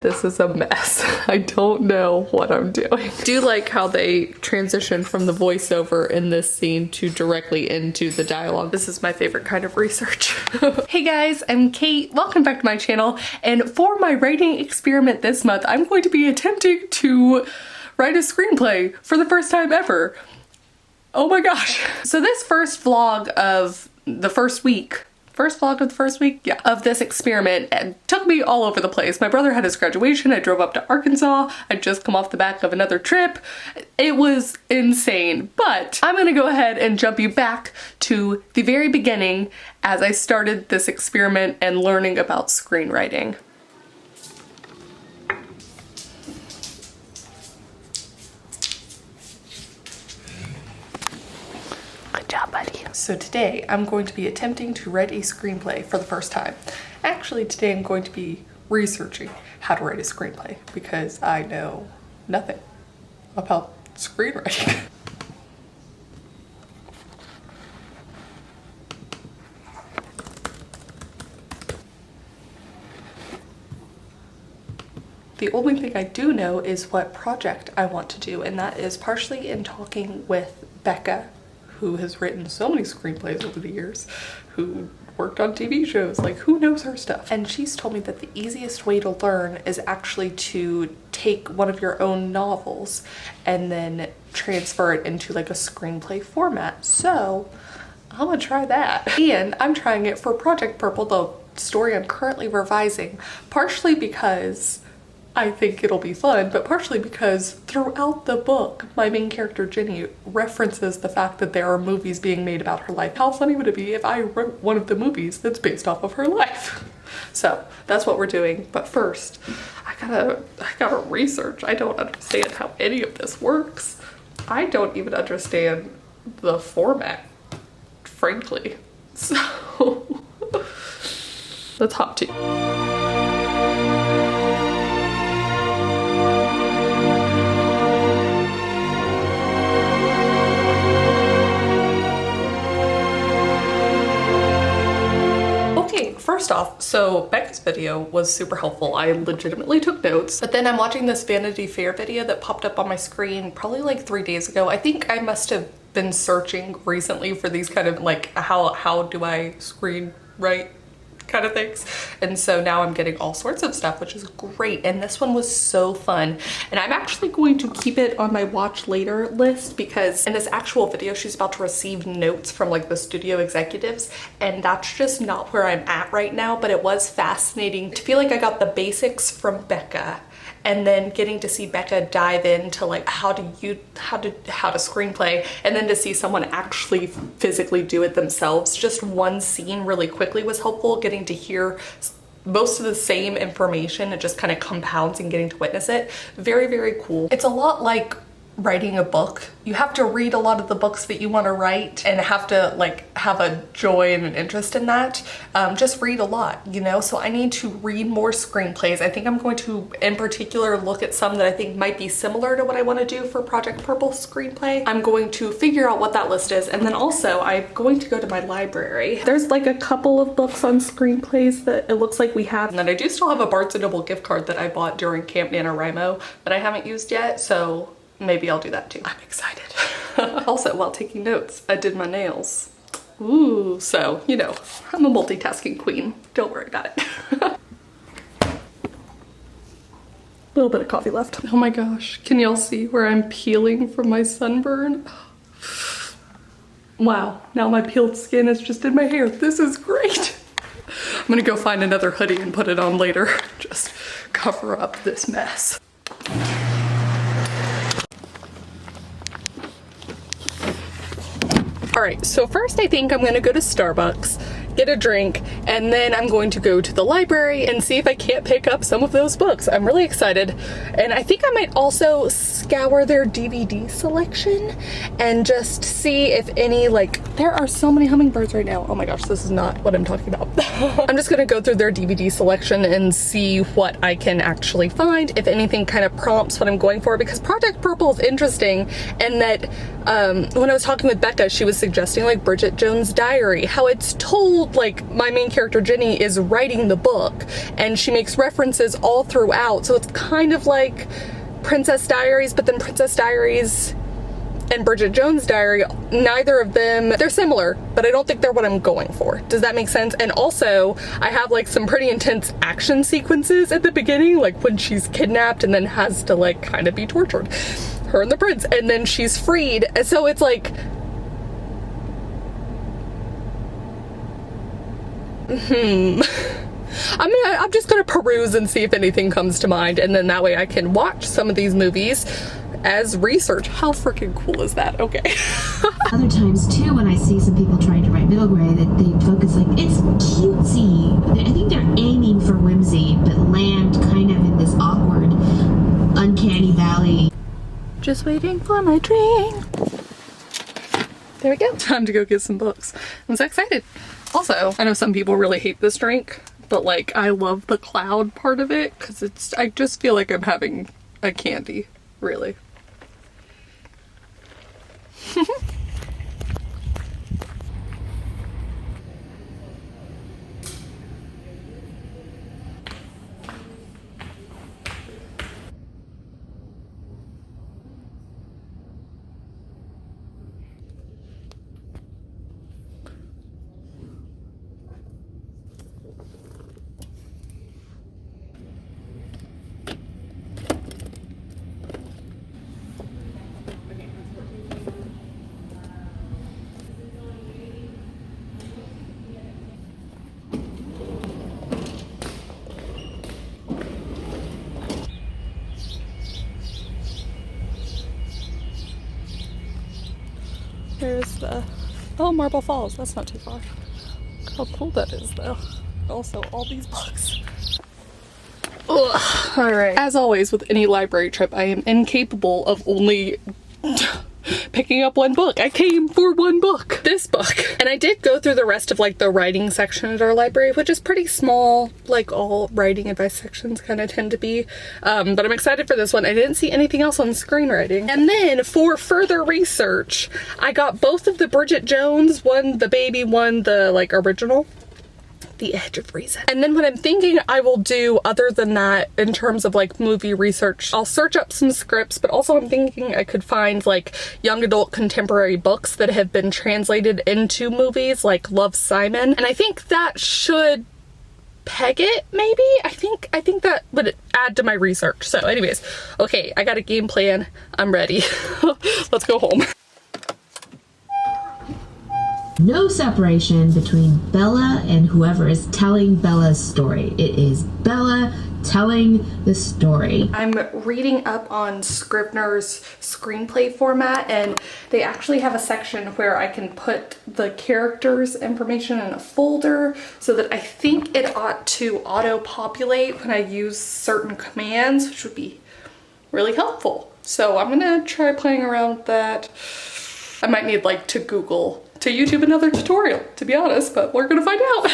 This is a mess. I don't know what I'm doing. I do like how they transition from the voiceover in this scene to directly into the dialogue. This is my favorite kind of research. Hey guys, I'm Kate. Welcome back to my channel. And for my writing experiment this month, I'm going to be attempting to write a screenplay for the first time ever. Oh my gosh. So this first vlog of the first week, yeah, of this experiment, and took me all over the place. My brother had his graduation, I drove up to Arkansas, I'd just come off the back of another trip. It was insane, but I'm gonna go ahead and jump you back to the very beginning as I started this experiment and learning about screenwriting. Good job, buddy. So today I'm going to be attempting to write a screenplay for the first time. Actually, today I'm going to be researching how to write a screenplay because I know nothing about screenwriting. The only thing I do know is what project I want to do, and that is partially in talking with Becca, who has written so many screenplays over the years, who worked on TV shows, like who knows her stuff. And she's told me that the easiest way to learn is actually to take one of your own novels and then transfer it into like a screenplay format. So I'm gonna try that. And I'm trying it for Project Purple, the story I'm currently revising, partially because I think it'll be fun, but partially because throughout the book, my main character Jenny references the fact that there are movies being made about her life. How funny would it be if I wrote one of the movies that's based off of her life? So that's what we're doing. But first, I gotta research. I don't understand how any of this works. I don't even understand the format, frankly. So let's hop to. First off, so Becca's video was super helpful. I legitimately took notes, but then I'm watching this Vanity Fair video that popped up on my screen probably like 3 days ago. I think I must have been searching recently for these kind of like how do I screenwrite kind of things, and so now I'm getting all sorts of stuff, which is great. And this one was so fun, and I'm actually going to keep it on my watch later list because in this actual video she's about to receive notes from like the studio executives, and that's just not where I'm at right now. But it was fascinating to feel like I got the basics from Becca, and then getting to see Becca dive into like how to screenplay, and then to see someone actually physically do it themselves. Just one scene really quickly was helpful. Getting to hear most of the same information, it just kind of compounds, and getting to witness it. Very, very cool. It's a lot like writing a book. You have to read a lot of the books that you want to write and have to like have a joy and an interest in that. Just read a lot, you know? So I need to read more screenplays. I think I'm going to in particular look at some that I think might be similar to what I want to do for Project Purple screenplay. I'm going to figure out what that list is, and then also I'm going to go to my library. There's like a couple of books on screenplays that it looks like we have, and then I do still have a Barnes & Noble gift card that I bought during Camp NaNoWriMo that I haven't used yet, so maybe I'll do that too. I'm excited. Also, while taking notes, I did my nails. Ooh, so, you know, I'm a multitasking queen. Don't worry about it. Little bit of coffee left. Oh my gosh, can y'all see where I'm peeling from my sunburn? Wow, now my peeled skin is just in my hair. This is great. I'm gonna go find another hoodie and put it on later. Just cover up this mess. All right, so first I think I'm gonna go to Starbucks, get a drink, and then I'm going to go to the library and see if I can't pick up some of those books. I'm really excited. And I think I might also scour their DVD selection and just see if any, like, there are so many hummingbirds right now. Oh my gosh, this is not what I'm talking about. I'm just gonna go through their DVD selection and see what I can actually find, if anything kind of prompts what I'm going for, because Project Purple is interesting, and that when I was talking with Becca, she was suggesting like Bridget Jones' Diary, how it's told told, like, my main character Jenny is writing the book, and she makes references all throughout, so it's kind of like Princess Diaries, but then Princess Diaries and Bridget Jones' Diary, neither of them, they're similar, but I don't think they're what I'm going for. Does that make sense? And also, I have like some pretty intense action sequences at the beginning, like when she's kidnapped and then has to like kind of be tortured, her and the prince, and then she's freed. And so it's like, I'm just gonna peruse and see if anything comes to mind, and then that way I can watch some of these movies as research. How freaking cool is that? Okay. Other times too, when I see some people trying to write middle grade, that they focus like, it's cutesy. I think they're aiming for whimsy, but land kind of in this awkward, uncanny valley. Just waiting for my drink. There we go. Time to go get some books. I'm so excited. Also, I know some people really hate this drink, but like I love the cloud part of it because I just feel like I'm having a candy, really. There's the, oh, Marble Falls, that's not too far. How cool that is though. Also, all these books. Ugh. All right. As always with any library trip, I am incapable of only picking up one book. I came for one book, this book. And I did go through the rest of like the writing section at our library, which is pretty small, like all writing advice sections kind of tend to be. But I'm excited for this one. I didn't see anything else on screenwriting. And then for further research, I got both of the Bridget Jones, one the baby, one the like original. The Edge of Reason. And then what I'm thinking I will do other than that in terms of like movie research, I'll search up some scripts, but also I'm thinking I could find like young adult contemporary books that have been translated into movies like Love, Simon. And I think that should peg it, maybe? I think that would add to my research. So anyways, okay, I got a game plan. I'm ready. Let's go home. No separation between Bella and whoever is telling Bella's story. It is Bella telling the story. I'm reading up on Scrivener's screenplay format, and they actually have a section where I can put the characters' information in a folder so that I think it ought to auto-populate when I use certain commands, which would be really helpful. So I'm gonna try playing around with that. I might need like to YouTube another tutorial, to be honest, but we're gonna find out.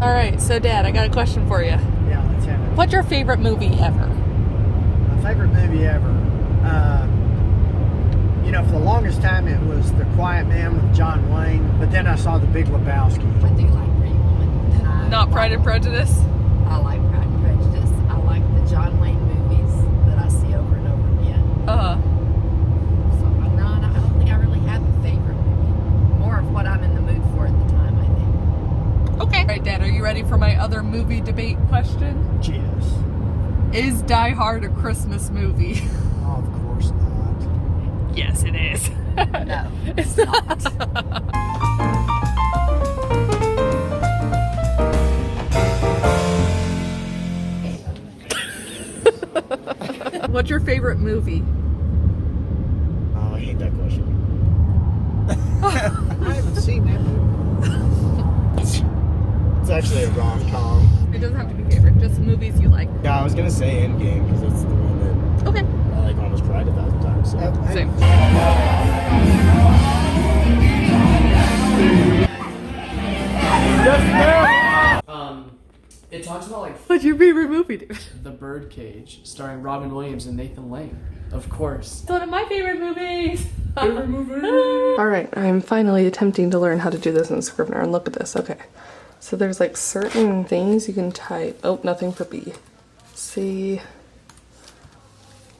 All right, so Dad, I got a question for you. Yeah, let's have it. What's your favorite movie ever? My favorite movie ever? You know, for the longest time it was The Quiet Man with John Wayne, but then I saw The Big Lebowski. I do like Pretty Woman. Not Pride and Prejudice? I like Pride and Prejudice. I like the John Wayne movies that I see over and over again. Uh-huh. So I don't think I really have a favorite movie. More of what I'm in the mood for at the time, I think. Okay. All right, Dad, are you ready for my other movie debate question? Yes. Is Die Hard a Christmas movie? Oh, of course not. Yes, it is. No, it's not. What's your favorite movie? Oh, I hate that question. I haven't seen that movie. It's actually a rom-com. It doesn't have to be favorite, just movies you like. Yeah, I was gonna say Endgame because that's the one that Okay. I like almost cried 1,000 times. So. Same. It talks about like What's your favorite movie, dude? The Birdcage, starring Robin Williams and Nathan Lane. Of course. It's one of my favorite movies. Favorite movie. All right, I'm finally attempting to learn how to do this in Scrivener, and look at this. Okay, so there's like certain things you can type. Oh, nothing for B. C.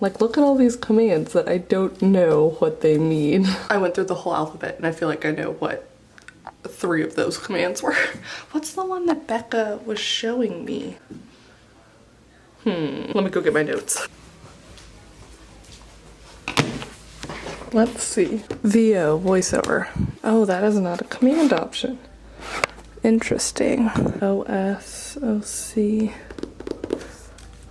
Like, look at all these commands that I don't know what they mean. I went through the whole alphabet, and I feel like I know what 3 of those commands were. What's the one that Becca was showing me? Let me go get my notes. Let's see. VO, voiceover. Oh, that is not a command option. Interesting. OS, OC.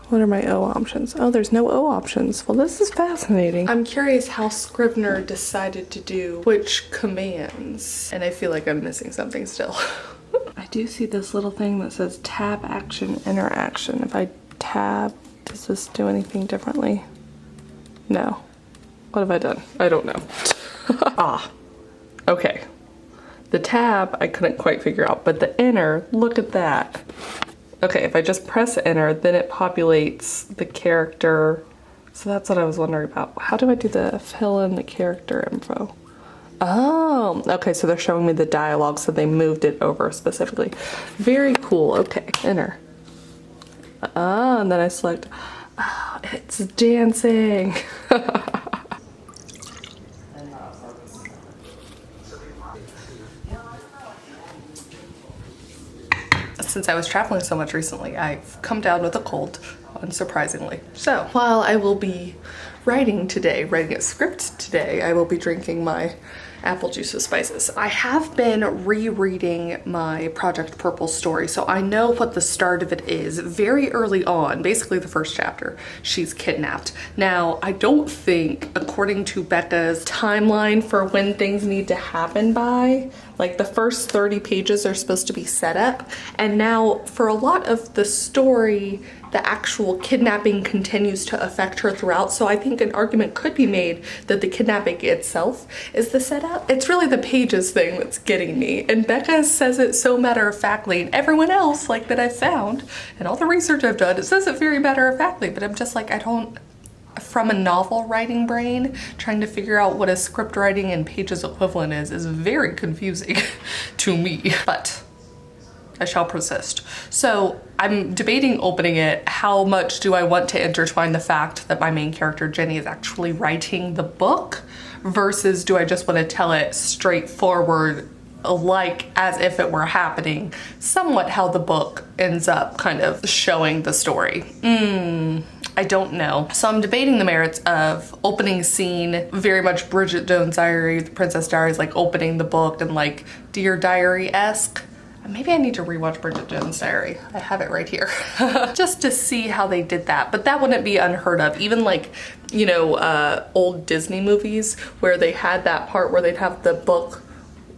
What are my O options? Oh, there's no O options. Well, this is fascinating. I'm curious how Scrivener decided to do which commands. And I feel like I'm missing something still. I do see this little thing that says tab action interaction. If I tab, does this do anything differently? No. What have I done? I don't know. Ah, okay. The tab I couldn't quite figure out, but the enter, look at that. Okay, if I just press enter, then it populates the character. So that's what I was wondering about. How do I do the fill in the character info? Oh, okay, so they're showing me the dialogue, so they moved it over specifically. Very cool. Okay, enter. Oh, and then I select, oh, it's dancing. Since I was traveling so much recently, I've come down with a cold, unsurprisingly. So while I will be writing a script today, I will be drinking my apple juice with spices. I have been rereading my Project Purple story, so I know what the start of it is. Very early on, basically the first chapter, she's kidnapped. Now, I don't think, according to Becca's timeline for when things need to happen by, like the first 30 pages are supposed to be set up, and now for a lot of the story, the actual kidnapping continues to affect her throughout, so I think an argument could be made that the kidnapping itself is the setup. It's really the pages thing that's getting me, and Becca says it so matter-of-factly, and everyone else, like, that I've found, and all the research I've done, it says it very matter-of-factly, but I'm just like, I don't, from a novel writing brain, trying to figure out what a script writing and pages equivalent is very confusing to me, but I shall persist. So I'm debating opening it. How much do I want to intertwine the fact that my main character Jenny is actually writing the book versus do I just want to tell it straightforward, like as if it were happening, somewhat how the book ends up kind of showing the story. I don't know. So I'm debating the merits of opening scene, very much Bridget Jones' Diary, the Princess Diaries, like opening the book and like Dear Diary-esque. Maybe I need to rewatch Bridget Jones' Diary. I have it right here. Just to see how they did that. But that wouldn't be unheard of. Even like, you know, old Disney movies where they had that part where they'd have the book,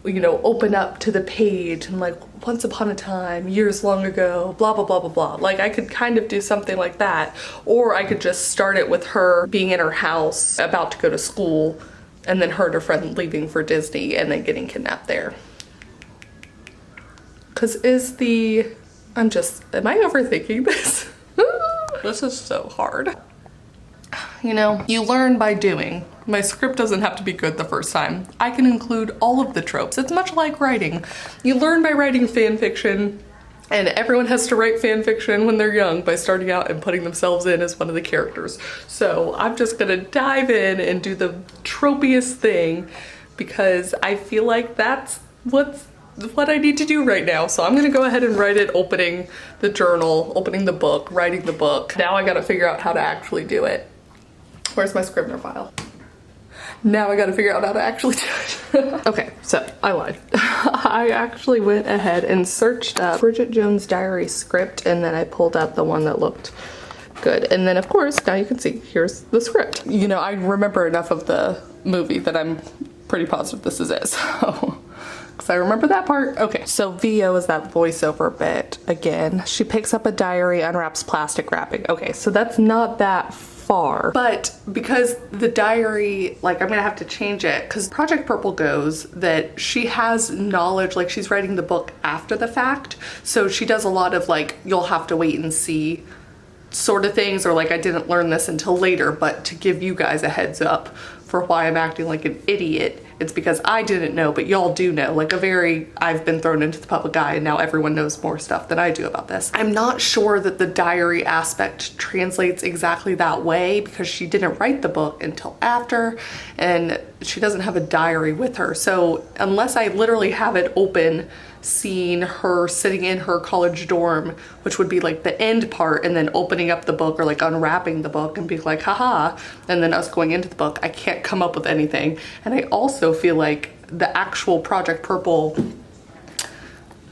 you know, open up to the page and like once upon a time, years long ago, blah, blah, blah, blah, blah. Like I could kind of do something like that. Or I could just start it with her being in her house, about to go to school, and then her and her friend leaving for Disney and then getting kidnapped there. Cause am I overthinking this? This is so hard. You know, you learn by doing. My script doesn't have to be good the first time. I can include all of the tropes. It's much like writing. You learn by writing fan fiction, and everyone has to write fan fiction when they're young by starting out and putting themselves in as one of the characters. So I'm just gonna dive in and do the tropiest thing because I feel like that's what I need to do right now. So I'm gonna go ahead and write it, opening the journal, opening the book, writing the book. Now I gotta figure out how to actually do it. Where's my Scrivener file? Now I gotta figure out how to actually do it. Okay, so I lied. I actually went ahead and searched up Bridget Jones' Diary script, and then I pulled up the one that looked good. And then of course, now you can see, here's the script. You know, I remember enough of the movie that I'm pretty positive this is it, so. Because I remember that part. Okay, so VO is that voiceover bit again. She picks up a diary, unwraps plastic wrapping. Okay, so that's not that far. But because the diary, like I'm gonna have to change it because Project Purple goes that she has knowledge, like she's writing the book after the fact. So she does a lot of like, you'll have to wait and see sort of things, or like I didn't learn this until later, but to give you guys a heads up for why I'm acting like an idiot. It's because I didn't know, but y'all do know. Like I've been thrown into the public eye and now everyone knows more stuff than I do about this. I'm not sure that the diary aspect translates exactly that way because she didn't write the book until after and she doesn't have a diary with her. So unless I literally have it open, seeing her sitting in her college dorm, which would be like the end part, and then opening up the book or like unwrapping the book and being like, haha, and then us going into the book, I can't come up with anything. And I also feel like the actual Project Purple,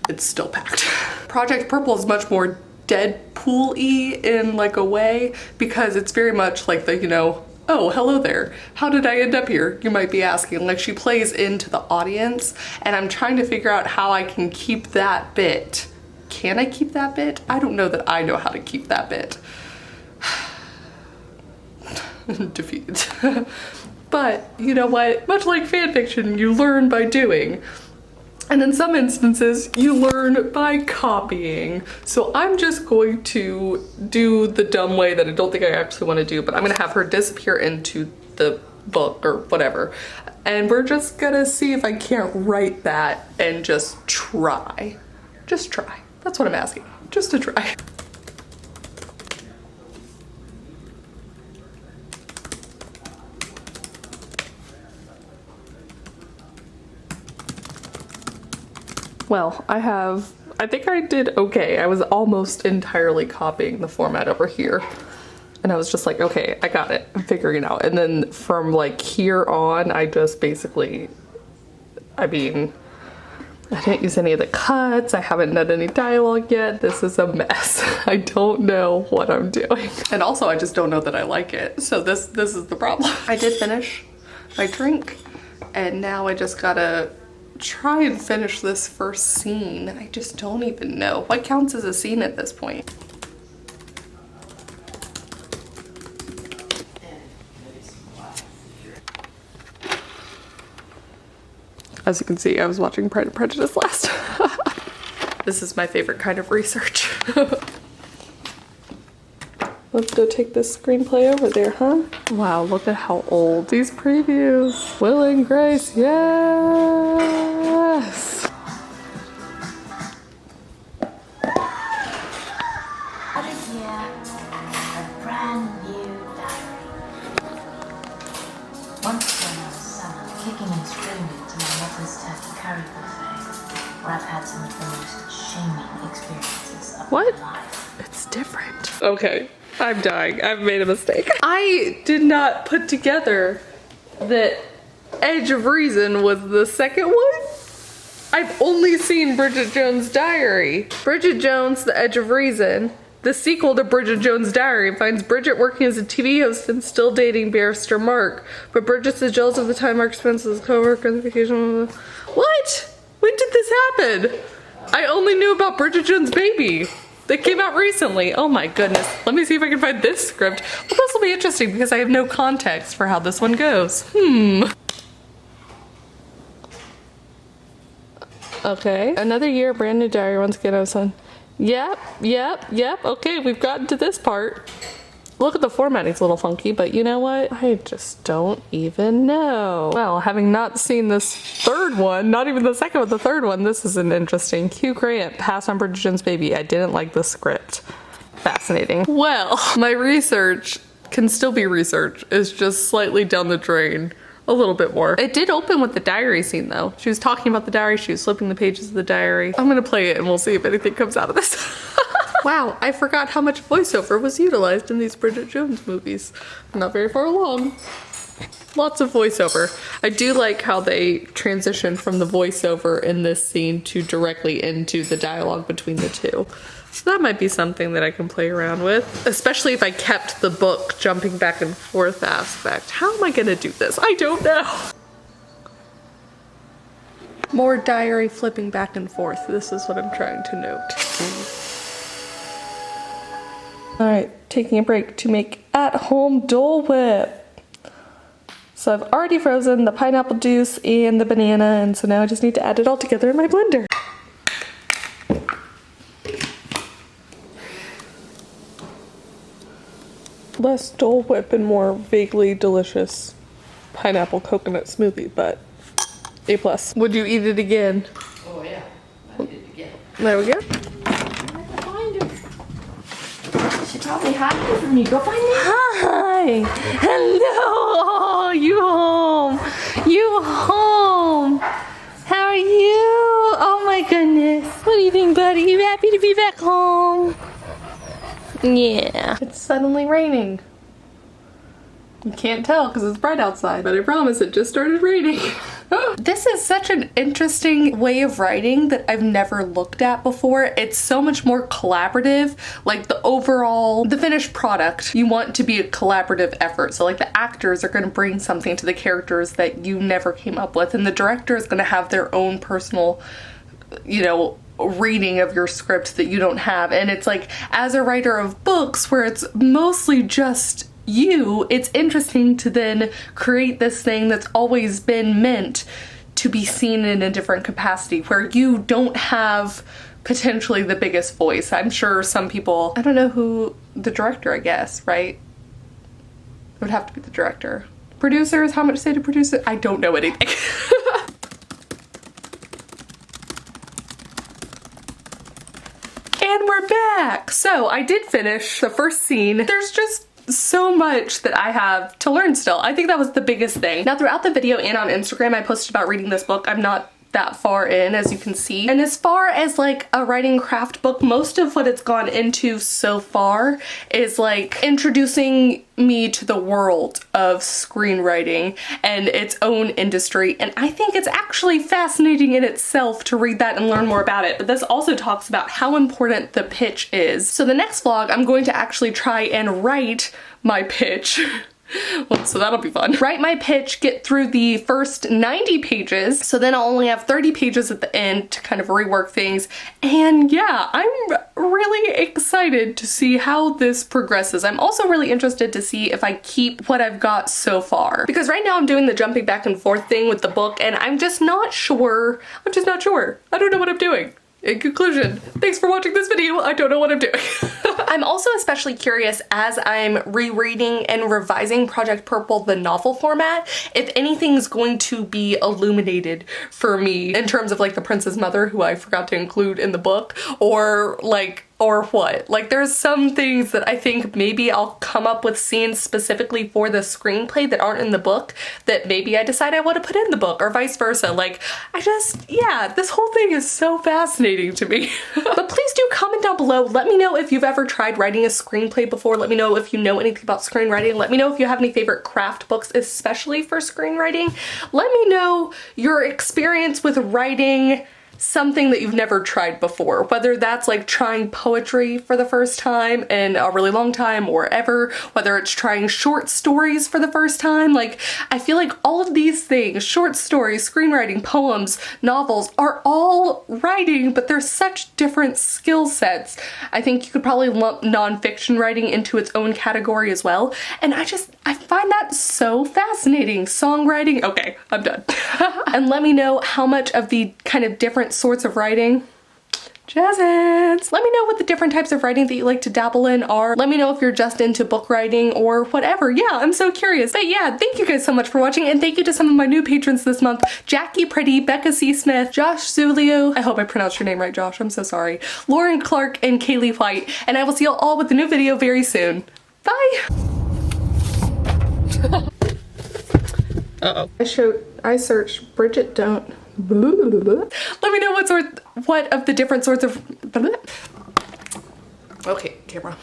it's still packed. Project Purple is much more Deadpool-y in like a way, because it's very much like the, you know, oh, hello there. How did I end up here? You might be asking. Like she plays into the audience and I'm trying to figure out how I can keep that bit. Can I keep that bit? I don't know that I know how to keep that bit. Defeated. But you know what? Much like fan fiction, you learn by doing. And in some instances, you learn by copying. So I'm just going to do the dumb way that I don't think I actually want to do, but I'm gonna have her disappear into the book or whatever. And we're just gonna see if I can't write that and just try. Just try. That's what I'm asking. Just to try. Well, I think I did okay. I was almost entirely copying the format over here. And I was just like, okay, I got it. I'm figuring it out. And then from like here on, I just basically, I mean, I didn't use any of the cuts. I haven't done any dialogue yet. This is a mess. I don't know what I'm doing. And also I just don't know that I like it. So this is the problem. I did finish my drink and now I just gotta try and finish this first scene. I just don't even know. What counts as a scene at this point? As you can see, I was watching Pride and Prejudice last. This is my favorite kind of research. Let's go take this screenplay over there, huh? Wow, look at how old these previews. Will and Grace, yes! What is here? A brand new diary. Once when I was summer, kicking and screaming to my mother's turkey curry buffet, where I've had some of the most shaming experiences of What? my life. It's different. Okay. I'm dying. I've made a mistake. I did not put together that Edge of Reason was the second one. I've only seen Bridget Jones' Diary. Bridget Jones, The Edge of Reason. The sequel to Bridget Jones' Diary finds Bridget working as a TV host and still dating barrister Mark. But Bridget's is jealous of the time Mark spends with his co-worker on the vacation. What? When did this happen? I only knew about Bridget Jones' Baby. That came out recently. Oh my goodness. Let me see if I can find this script. Well, this will be interesting because I have no context for how this one goes. Okay. Another year, brand new diary. Once again, I was on. Yep. Okay, we've gotten to this part. Look at the formatting's a little funky, but you know what? I just don't even know. Well, having not seen this third one, not even the second, but the third one, this is an interesting. Hugh Grant, Pass on Bridget Jones' Baby. I didn't like the script. Fascinating. Well, my research can still be research. It's just slightly down the drain. A little bit more. It did open with the diary scene though. She was talking about the diary, she was flipping the pages of the diary. I'm gonna play it and we'll see if anything comes out of this. Wow, I forgot how much voiceover was utilized in these Bridget Jones movies. Not very far along. Lots of voiceover. I do like how they transition from the voiceover in this scene to directly into the dialogue between the two. So that might be something that I can play around with, especially if I kept the book jumping back and forth aspect. How am I gonna do this? I don't know. More diary flipping back and forth. This is what I'm trying to note. All right, taking a break to make at-home Dole Whip. So I've already frozen the pineapple juice and the banana, and so now I just need to add it all together in my blender. Less Dole Whip and more vaguely delicious pineapple coconut smoothie, but A+. Would you eat it again? Oh yeah, I did it again. There we go. I have to find her. She probably hiding from you. Go find me. Hi! Hello! Oh, you home! You home! How are you? Oh my goodness. What do you think, buddy? You happy to be back home? Yeah. It's suddenly raining. You can't tell because it's bright outside, but I promise it just started raining. This is such an interesting way of writing that I've never looked at before. It's so much more collaborative. Like the finished product, you want to be a collaborative effort. So like the actors are going to bring something to the characters that you never came up with, and the director is going to have their own personal, you know, reading of your script that you don't have. And it's like, as a writer of books where it's mostly just you, it's interesting to then create this thing that's always been meant to be seen in a different capacity where you don't have potentially the biggest voice. I'm sure some people, I don't know who, the director, I guess, right? It would have to be the director. Producers, how much say to produce it? I don't know anything. And we're back. So I did finish the first scene. There's just so much that I have to learn still. I think that was the biggest thing. Now throughout the video and on Instagram I posted about reading this book. I'm not that far in, as you can see. And as far as like a writing craft book, most of what it's gone into so far is like introducing me to the world of screenwriting and its own industry, and I think it's actually fascinating in itself to read that and learn more about it. But this also talks about how important the pitch is. So the next vlog I'm going to actually try and write my pitch. Well, so that'll be fun. Write my pitch, get through the first 90 pages, so then I'll only have 30 pages at the end to kind of rework things. And yeah, I'm really excited to see how this progresses. I'm also really interested to see if I keep what I've got so far. Because right now I'm doing the jumping back and forth thing with the book, and I'm just not sure. I don't know what I'm doing. In conclusion, thanks for watching this video. I don't know what I'm doing. I'm also especially curious as I'm rereading and revising Project Purple, the novel format, if anything's going to be illuminated for me in terms of like the prince's mother, who I forgot to include in the book, or what. Like there's some things that I think maybe I'll come up with scenes specifically for the screenplay that aren't in the book that maybe I decide I want to put in the book, or vice versa. Like yeah, this whole thing is so fascinating to me. But please do comment down below. Let me know if you've ever tried writing a screenplay before. Let me know if you know anything about screenwriting. Let me know if you have any favorite craft books, especially for screenwriting. Let me know your experience with writing something that you've never tried before, whether that's like trying poetry for the first time in a really long time or ever, whether it's trying short stories for the first time. Like, I feel like all of these things, short stories, screenwriting, poems, novels, are all writing, but they're such different skill sets. I think you could probably lump nonfiction writing into its own category as well, and I find that so fascinating. Songwriting, okay, I'm done. And let me know how much of the kind of different sorts of writing, jazz hands. Let me know what the different types of writing that you like to dabble in are. Let me know if you're just into book writing or whatever. Yeah, I'm so curious. But yeah, thank you guys so much for watching, and thank you to some of my new patrons this month: Jackie Pretty, Becca C. Smith, Josh Zulio, I hope I pronounced your name right, Josh, I'm so sorry, Lauren Clark, and Kaylee White. And I will see you all with a new video very soon. Bye! Uh-oh. I searched Bridget Don't. Let me know what of the different sorts of. Okay, camera.